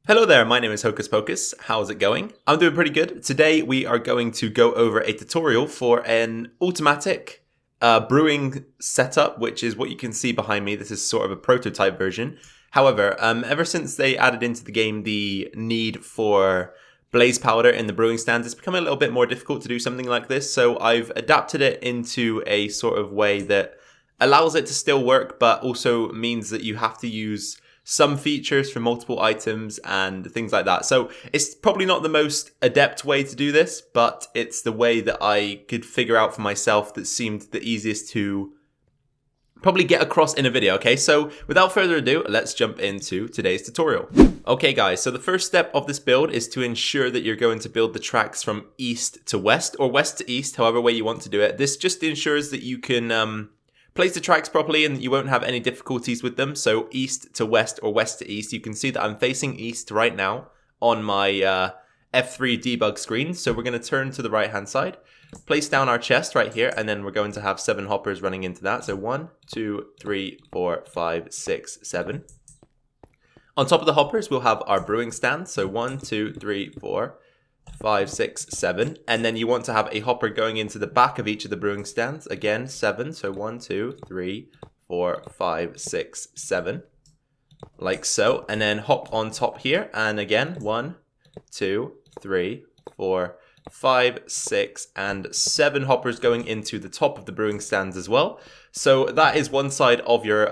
Hello there, my name is Hocus Pocus. How's it going? I'm doing pretty good. Today we are going to go over a tutorial for an automatic brewing setup, which is what you can see behind me. This is sort of a prototype version. However, ever since they added into the game the need for blaze powder in the brewing stands, it's become a little bit more difficult to do something like this. So I've adapted it into a sort of way that allows it to still work, but also means that you have to use some features from multiple items and things like that. So it's probably not the most adept way to do this, but it's the way that I could figure out for myself that seemed the easiest to probably get across in a video. Okay, so without further ado, let's jump into today's tutorial. Okay guys, so the first step of this build is to ensure that you're going to build the tracks from east to west, or west to east, however way you want to do it. This just ensures that you can place the tracks properly and you won't have any difficulties with them. So east to west or west to east. You can see that I'm facing east right now on my F3 debug screen. So we're going to turn to the right hand side, place down our chest right here, and then we're going to have 7 hoppers running into that. So 1, 2, 3, 4, 5, 6, 7. On top of the hoppers, we'll have our brewing stand. So 1, 2, 3, 4, 5, 6, 7, and then you want to have a hopper going into the back of each of the brewing stands. Again, 7. So 1, 2, 3, 4, 5, 6, 7, like so. And then hop on top here, and again 1, 2, 3, 4, 5, 6, and 7 hoppers going into the top of the brewing stands as well. So that is one side of your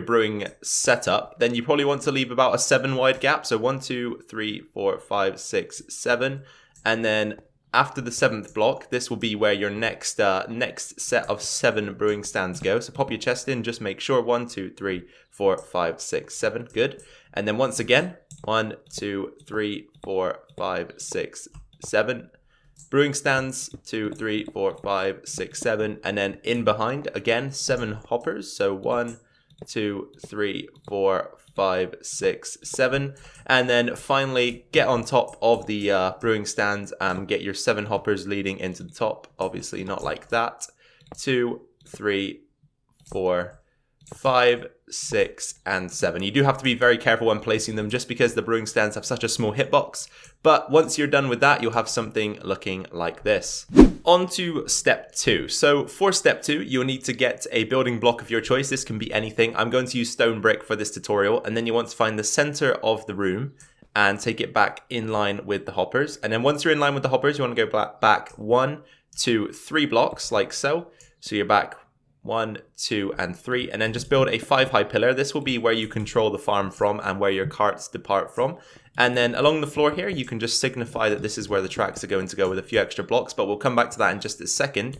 brewing setup. Then you probably want to leave about a 7 wide gap. So 1, 2, 3, 4, 5, 6, 7, and then after the 7th block, this will be where your next set of 7 brewing stands go. So pop your chest in, just make sure 1, 2, 3, 4, 5, 6, 7, good. And then once again, 1, 2, 3, 4, 5, 6, 7. Brewing stands, 2, 3, 4, 5, 6, 7, and then in behind, again, 7 hoppers. So 1, 2, 3, 4, 5, 6, 7. And then finally, get on top of the brewing stand and get your 7 hoppers leading into the top. Obviously not like that. 2, 3, 4, 5, 6, and 7. You do have to be very careful when placing them just because the brewing stands have such a small hitbox. But once you're done with that, you'll have something looking like this. On to step 2. So for step 2, you'll need to get a building block of your choice. This can be anything. I'm going to use stone brick for this tutorial. And then you want to find the center of the room and take it back in line with the hoppers. And then once you're in line with the hoppers, you want to go back 1, 2, 3 blocks like so. So you're back 1, 2, and 3, and then just build a 5 high pillar. This will be where you control the farm from and where your carts depart from. And then along the floor here, you can just signify that this is where the tracks are going to go with a few extra blocks, but we'll come back to that in just a second.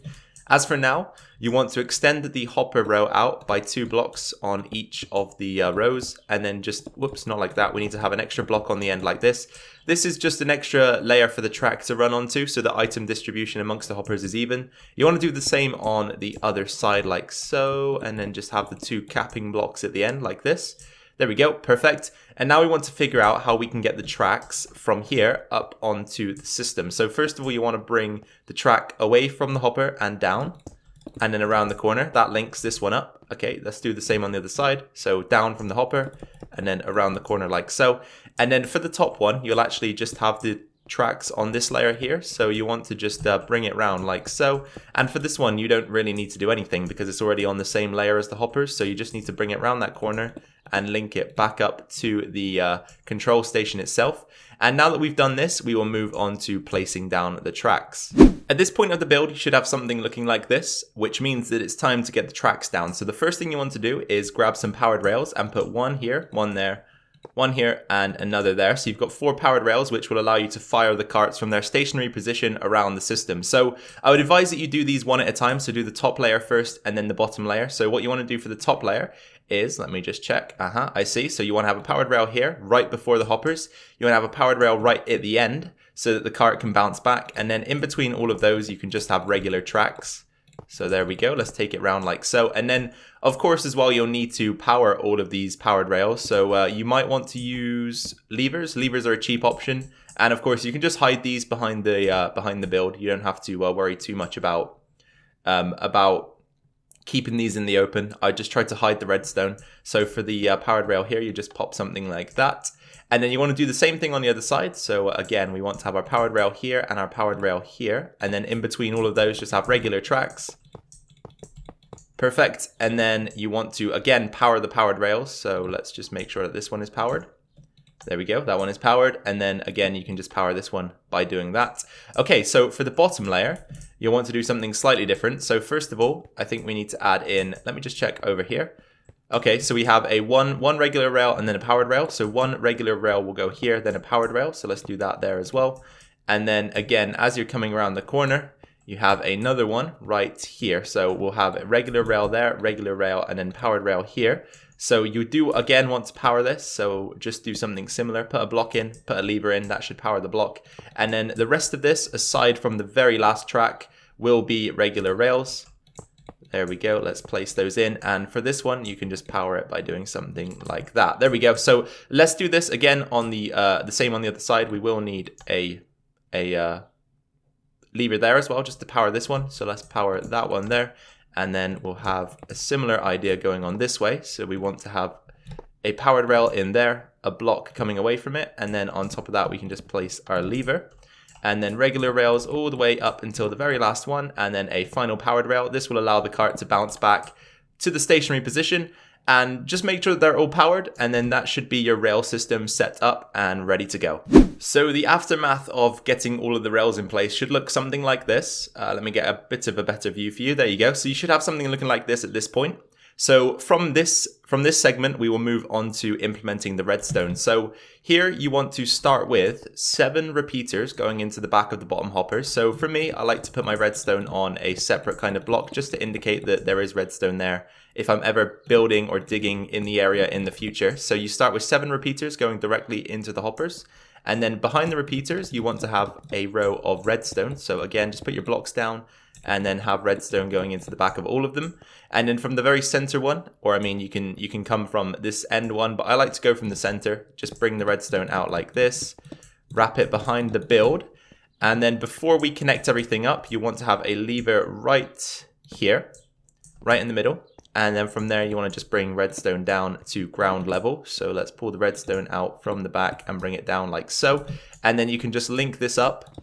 As for now, you want to extend the hopper row out by 2 blocks on each of the rows, and then just, whoops, not like that. We need to have an extra block on the end like this. This is just an extra layer for the track to run onto so the item distribution amongst the hoppers is even. You want to do the same on the other side like so, and then just have the 2 capping blocks at the end like this. There we go, perfect. And now we want to figure out how we can get the tracks from here up onto the system. So first of all, you want to bring the track away from the hopper and down, and then around the corner. That links this one up. Okay, let's do the same on the other side. So down from the hopper and then around the corner like so. And then for the top one, you'll actually just have the tracks on this layer here. So you want to just bring it round like so. And for this one, you don't really need to do anything because it's already on the same layer as the hoppers. So you just need to bring it round that corner and link it back up to the control station itself. And now that we've done this, we will move on to placing down the tracks. At this point of the build, you should have something looking like this, which means that it's time to get the tracks down. So the first thing you want to do is grab some powered rails and put 1 here, 1 there, 1 here, and another there. So you've got 4 powered rails, which will allow you to fire the carts from their stationary position around the system. So I would advise that you do these one at a time. So do the top layer first and then the bottom layer. So what you want to do for the top layer is, let me just check. I see. So you want to have a powered rail here right before the hoppers. You want to have a powered rail right at the end so that the cart can bounce back. And then in between all of those, you can just have regular tracks. So there we go. Let's take it round like so. And then, of course, as well, you'll need to power all of these powered rails. So you might want to use levers. Levers are a cheap option. And of course, you can just hide these behind the build. You don't have to worry too much about keeping these in the open. I just tried to hide the redstone. So for the powered rail here, you just pop something like that. And then you want to do the same thing on the other side. So again, we want to have our powered rail here and our powered rail here. And then in between all of those, just have regular tracks. Perfect. And then you want to, again, power the powered rails. So let's just make sure that this one is powered. There we go. That one is powered. And then again, you can just power this one by doing that. Okay, so for the bottom layer, you'll want to do something slightly different. So first of all, I think we need to add in, let me just check over here. Okay, so we have a one regular rail and then a powered rail. So one regular rail will go here, then a powered rail. So let's do that there as well. And then again, as you're coming around the corner, you have another one right here. So we'll have a regular rail there, regular rail, and then powered rail here. So you do again want to power this. So just do something similar, put a block in, put a lever in, that should power the block. And then the rest of this, aside from the very last track, will be regular rails. There we go. Let's place those in. And for this one, you can just power it by doing something like that. There we go. So let's do this again on the same on the other side. We will need a lever there as well, just to power this one. So let's power that one there. And then we'll have a similar idea going on this way. So we want to have a powered rail in there, a block coming away from it. And then on top of that, we can just place our lever. And then regular rails all the way up until the very last one, and then a final powered rail. This will allow the cart to bounce back to the stationary position, and just make sure that they're all powered, and then that should be your rail system set up and ready to go. So the aftermath of getting all of the rails in place should look something like this. Let me get a bit of a better view for you. There you go. So you should have something looking like this at this point. So from this segment, we will move on to implementing the redstone. So here you want to start with 7 repeaters going into the back of the bottom hoppers. So for me, I like to put my redstone on a separate kind of block just to indicate that there is redstone there if I'm ever building or digging in the area in the future. So you start with 7 repeaters going directly into the hoppers. And then behind the repeaters, you want to have a row of redstone. So again, just put your blocks down and then have redstone going into the back of all of them. And then from the very center one, or I mean, you can come from this end one, but I like to go from the center. Just bring the redstone out like this, wrap it behind the build. And then before we connect everything up, you want to have a lever right here, right in the middle. And then from there, you want to just bring redstone down to ground level. So let's pull the redstone out from the back and bring it down like so. And then you can just link this up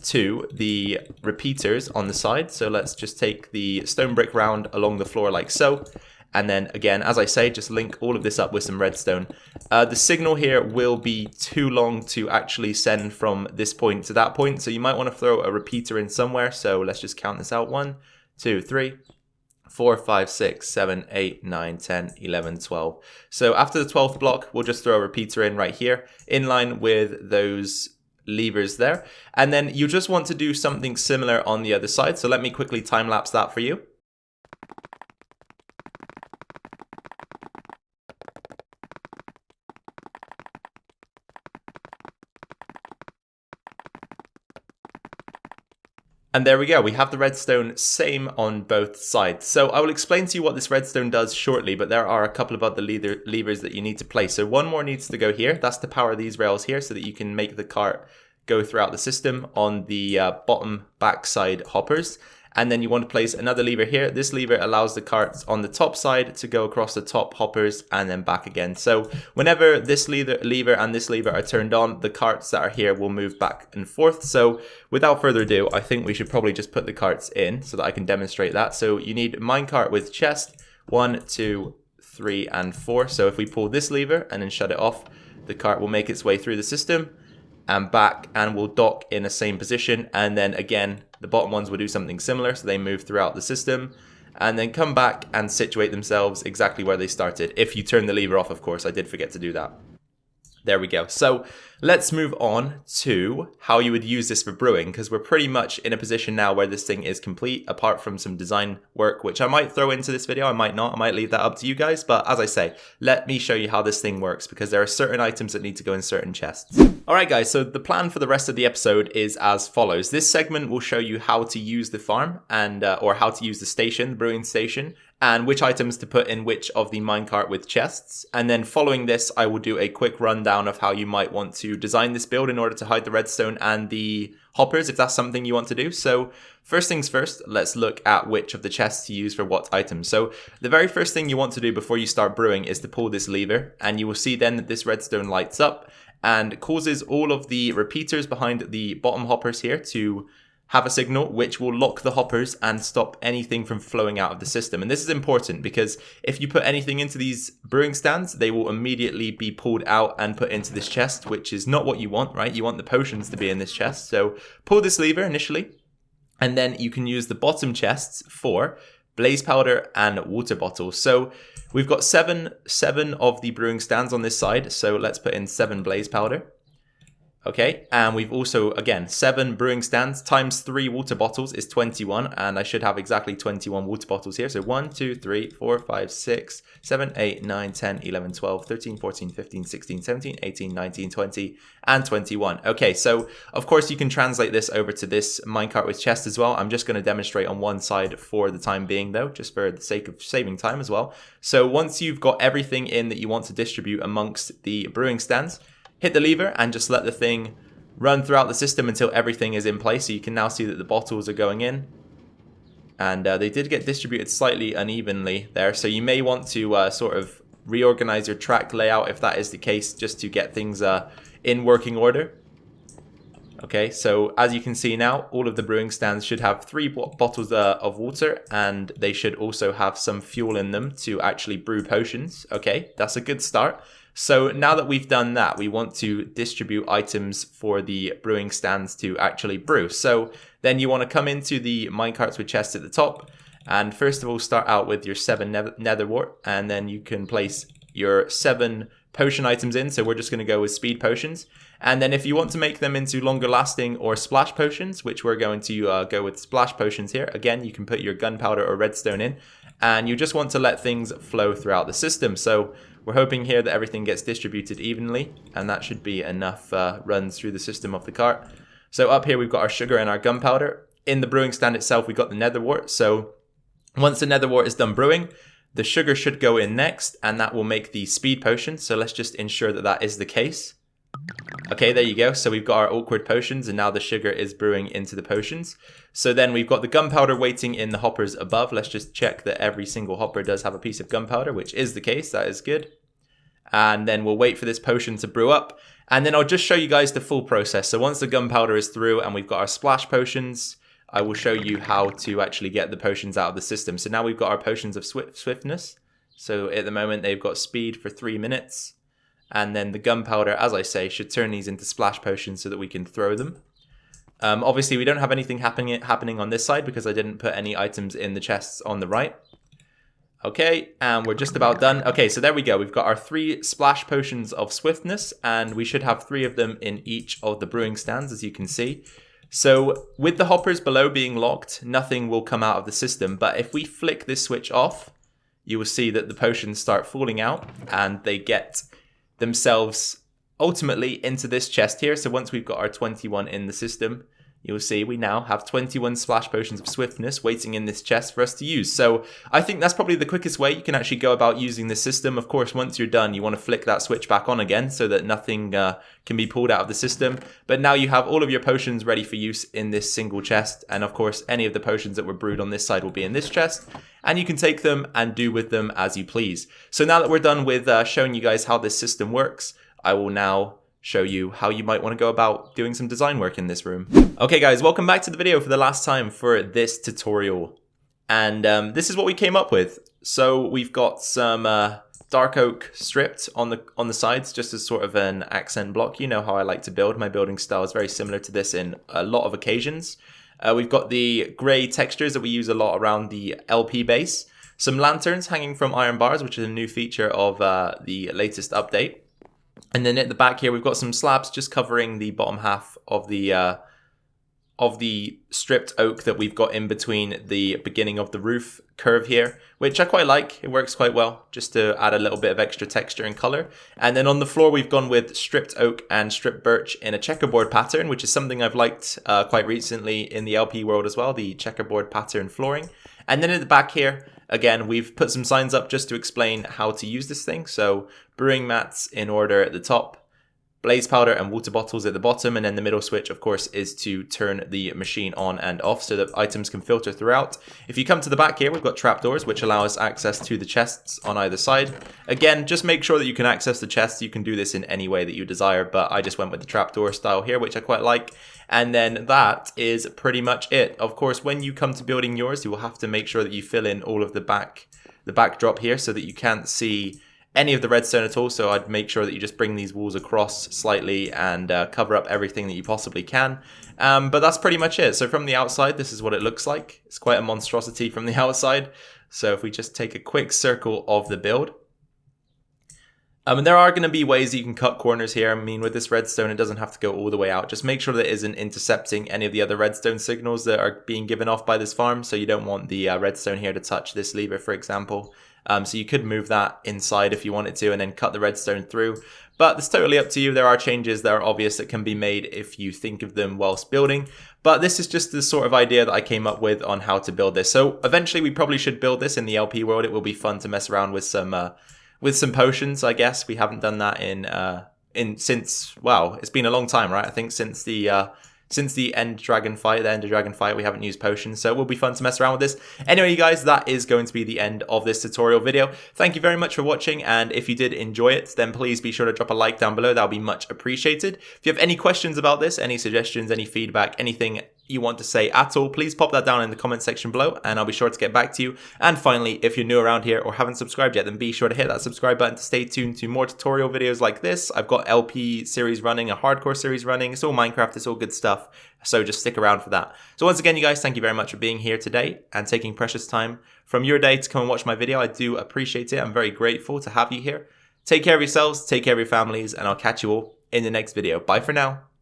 to the repeaters on the side. So let's just take the stone brick round along the floor like so. And then again, as I say, just link all of this up with some redstone. The signal here will be too long to actually send from this point to that point. So you might want to throw a repeater in somewhere. So let's just count this out. 1, 2, 3, 4, 5, 6, 7, 8, 9, 10, 11, 12. So after the 12th block, we'll just throw a repeater in right here in line with those levers there. And then you just want to do something similar on the other side. So let me quickly time lapse that for you. And there we go, we have the redstone same on both sides. So I will explain to you what this redstone does shortly, but there are a couple of other levers that you need to place. So one more needs to go here, that's to power these rails here so that you can make the cart go throughout the system on the bottom backside hoppers. And then you want to place another lever here. This lever allows the carts on the top side to go across the top hoppers and then back again. So whenever this lever and this lever are turned on, the carts that are here will move back and forth. So without further ado, I think we should probably just put the carts in so that I can demonstrate that. So you need minecart with chest, 1, 2, 3, and 4. So if we pull this lever and then shut it off, the cart will make its way through the system and back and will dock in the same position. And then again, the bottom ones will do something similar, so they move throughout the system and then come back and situate themselves exactly where they started. If you turn the lever off, of course, I did forget to do that. There we go. So let's move on to how you would use this for brewing, because we're pretty much in a position now where this thing is complete, apart from some design work, which I might throw into this video. I might not. I might leave that up to you guys. But as I say, let me show you how this thing works, because there are certain items that need to go in certain chests. All right, guys. So the plan for the rest of the episode is as follows. This segment will show you how to use the farm and or how to use the station, the brewing station, and which items to put in which of the minecart with chests. And then following this, I will do a quick rundown of how you might want to design this build in order to hide the redstone and the hoppers, if that's something you want to do. So first things first, let's look at which of the chests to use for what items. So the very first thing you want to do before you start brewing is to pull this lever, and you will see then that this redstone lights up and causes all of the repeaters behind the bottom hoppers here to have a signal which will lock the hoppers and stop anything from flowing out of the system. And this is important because if you put anything into these brewing stands, they will immediately be pulled out and put into this chest, which is not what you want, right? You want the potions to be in this chest. So pull this lever initially, and then you can use the bottom chests for blaze powder and water bottles. So we've got seven of the brewing stands on this side. So let's put in 7 blaze powder. Okay, and we've also, again, 7 brewing stands times 3 water bottles is 21, and I should have exactly 21 water bottles here. So 1, 2, 3, 4, 5, 6, 7, 8, 9, 10, 11, 12, 13, 14, 15, 16, 17, 18, 19, 20, and 21. Okay, so of course you can translate this over to this minecart with chest as well. I'm just going to demonstrate on one side for the time being though, just for the sake of saving time as well. So once you've got everything in that you want to distribute amongst the brewing stands, hit the lever and just let the thing run throughout the system until everything is in place. So you can now see that the bottles are going in, and they did get distributed slightly unevenly there. So you may want to sort of reorganize your track layout if that is the case, just to get things in working order. Okay, so as you can see now, all of the brewing stands should have 3 bottles of water, and they should also have some fuel in them to actually brew potions. Okay, that's a good start. So now that we've done that, we want to distribute items for the brewing stands to actually brew. So then you want to come into the minecarts with chests at the top, and first of all start out with your 7 nether wart, and then you can place your 7 potion items in. So we're just going to go with speed potions. And then if you want to make them into longer lasting or splash potions, which we're going to go with splash potions here, again, you can put your gunpowder or redstone in, and you just want to let things flow throughout the system. So we're hoping here that everything gets distributed evenly, and that should be enough runs through the system of the cart. So up here we've got our sugar and our gunpowder. In the brewing stand itself we've got the nether wart. So once the nether wart is done brewing, the sugar should go in next, and that will make the speed potion. So let's just ensure that that is the case. Okay, there you go. So we've got our awkward potions, and now the sugar is brewing into the potions. So then we've got the gunpowder waiting in the hoppers above. Let's just check that every single hopper does have a piece of gunpowder, which is the case. That is good. And then we'll wait for this potion to brew up, and then I'll just show you guys the full process. So once the gunpowder is through and we've got our splash potions, I will show you how to actually get the potions out of the system. So now we've got our potions of swiftness. So at the moment they've got speed for 3 minutes. And then the gunpowder, as I say, should turn these into splash potions so that we can throw them. Obviously, we don't have anything happening on this side because I didn't put any items in the chests on the right. Okay, and we're just about done. Okay, so there we go. We've got our 3 splash potions of swiftness, and we should have 3 of them in each of the brewing stands, as you can see. So with the hoppers below being locked, nothing will come out of the system. But if we flick this switch off, you will see that the potions start falling out, and they get themselves ultimately into this chest here. So once we've got our 21 in the system, you'll see we now have 21 splash potions of swiftness waiting in this chest for us to use. So I think that's probably the quickest way you can actually go about using this system. Of course, once you're done, you want to flick that switch back on again so that nothing can be pulled out of the system. But now you have all of your potions ready for use in this single chest. And of course, any of the potions that were brewed on this side will be in this chest. And you can take them and do with them as you please. So now that we're done with showing you guys how this system works, I will now show you how you might want to go about doing some design work in this room. Okay guys, welcome back to the video for the last time for this tutorial. And this is what we came up with. So we've got some dark oak stripped on the sides just as sort of an accent block. You know how I like to build. My building style is very similar to this in a lot of occasions. We've got the grey textures that we use a lot around the LP base. Some lanterns hanging from iron bars, which is a new feature of the latest update. And then at the back here, we've got some slabs just covering the bottom half of the stripped oak that we've got in between the beginning of the roof curve here, which I quite like. It works quite well just to add a little bit of extra texture and color. And then on the floor, we've gone with stripped oak and stripped birch in a checkerboard pattern, which is something I've liked quite recently in the LP world as well, the checkerboard pattern flooring. And then at the back here, Again, we've put some signs up just to explain how to use this thing. So brewing mats in order at the top, blaze powder and water bottles at the bottom, and then the middle switch, of course, is to turn the machine on and off so that items can filter throughout. If you come to the back here, we've got trapdoors, which allow us access to the chests on either side. Again, just make sure that you can access the chests. You can do this in any way that you desire, but I just went with the trapdoor style here, which I quite like. And then that is pretty much it. Of course, when you come to building yours, you will have to make sure that you fill in all of the backdrop here so that you can't see any of the redstone at all. So I'd make sure that you just bring these walls across slightly and cover up everything that you possibly can. But that's pretty much it. So from the outside, this is what it looks like. It's quite a monstrosity from the outside. So if we just take a quick circle of the build. And there are going to be ways that you can cut corners here. I mean, with this redstone, it doesn't have to go all the way out. Just make sure that it isn't intercepting any of the other redstone signals that are being given off by this farm. So you don't want the redstone here to touch this lever, for example. So you could move that inside if you wanted to and then cut the redstone through. But it's totally up to you. There are changes that are obvious that can be made if you think of them whilst building. But this is just the sort of idea that I came up with on how to build this. So eventually we probably should build this in the LP world. It will be fun to mess around with some potions, I guess. We haven't done that since, wow, it's been a long time, right? I think since the Ender Dragon fight, we haven't used potions, so it will be fun to mess around with this. Anyway, you guys, that is going to be the end of this tutorial video. Thank you very much for watching, and if you did enjoy it, then please be sure to drop a like down below. That'll be much appreciated. If you have any questions about this, any suggestions, any feedback, anything you want to say at all, please pop that down in the comment section below and I'll be sure to get back to you. And finally, if you're new around here or haven't subscribed yet, then be sure to hit that subscribe button to stay tuned to more tutorial videos like this. I've got LP series running, a hardcore series running. It's all Minecraft, it's all good stuff. So just stick around for that. So once again, you guys, thank you very much for being here today and taking precious time from your day to come and watch my video. I do appreciate it. I'm very grateful to have you here. Take care of yourselves, take care of your families, and I'll catch you all in the next video. Bye for now.